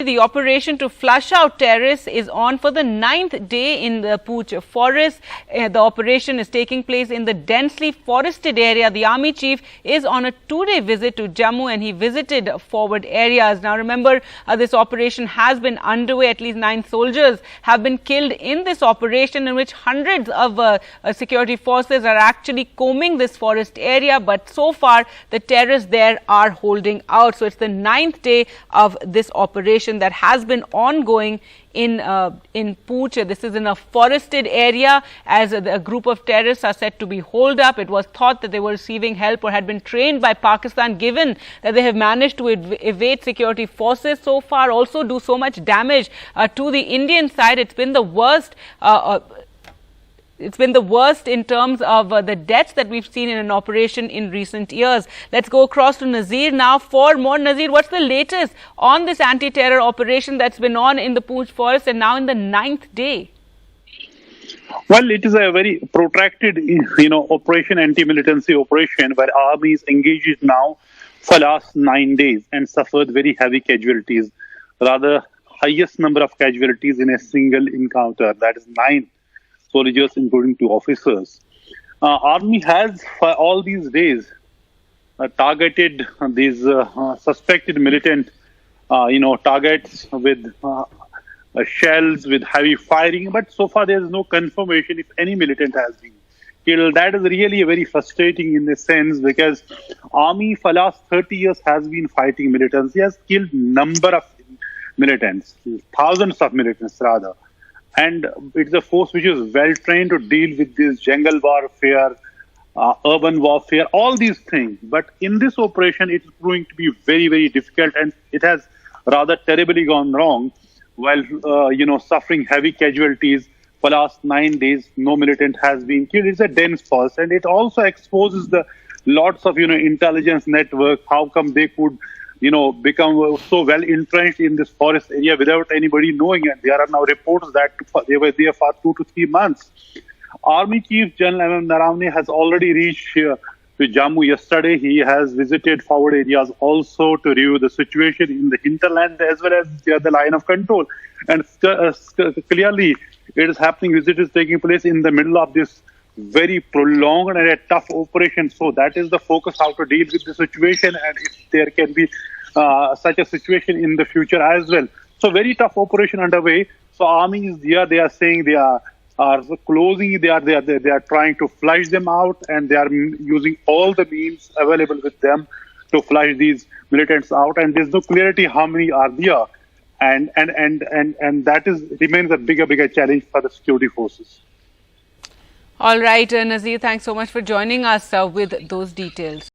the operation to flush out terrorists is on for the 9th day in the Poonch forest. The operation is taking place in the densely forested area. The army chief is on a 2-day visit to Jammu and he visited forward areas. Now remember, this operation has been underway. At least 9 soldiers have been killed in this operation, in which hundreds of security forces are actually combing this forest area. But so far, the terrorists there are holding out. So it's the 9th day of this operation that has been ongoing in Poonch. This is in a forested area, as a group of terrorists are said to be holed up. It was thought that they were receiving help or had been trained by Pakistan, given that they have managed to evade security forces so far, also do so much damage to the Indian side. It's been the worst. It's been the worst in terms of the deaths that we've seen in an operation in recent years. Let's go across to Nazir now for more. Nazir, what's the latest on this anti-terror operation that's been on in the Poonch forest and now in the 9th day? Well, it is a very protracted, operation, anti-militancy operation, where army is engaged now for last 9 days and suffered very heavy casualties, rather highest number of casualties in a single encounter. That is 9 soldiers, including 2 officers. Army has, for all these days, targeted these suspected militant, targets with shells, with heavy firing. But so far, there is no confirmation if any militant has been killed. That is really very frustrating in a sense, because Army for last 30 years has been fighting militants. He has killed number of militants, thousands of militants rather. And it's a force which is well trained to deal with this jungle warfare, urban warfare, all these things. But in this operation, it's going to be very, very difficult, and it has rather terribly gone wrong. While, suffering heavy casualties for last 9 days, no militant has been killed. It's a dense forest, and it also exposes the lots of, intelligence network. How come they could become so well entrenched in this forest area without anybody knowing it? There are now reports that they were there for 2 to 3 months. Army Chief General Naravne has already reached here to Jammu yesterday. He has visited forward areas also to review the situation in the hinterland as well as the line of control. And clearly, it is happening. Visit is taking place in the middle of this very prolonged and a tough operation. So that is the focus, how to deal with the situation, and if there can be such a situation in the future as well. So very tough operation underway. So army is there. They are saying they are closing. They are trying to flush them out, and they are using all the means available with them to flush these militants out. And there's no clarity how many are there, and that remains a bigger challenge for the security forces. All right, Nazir, thanks so much for joining us with those details.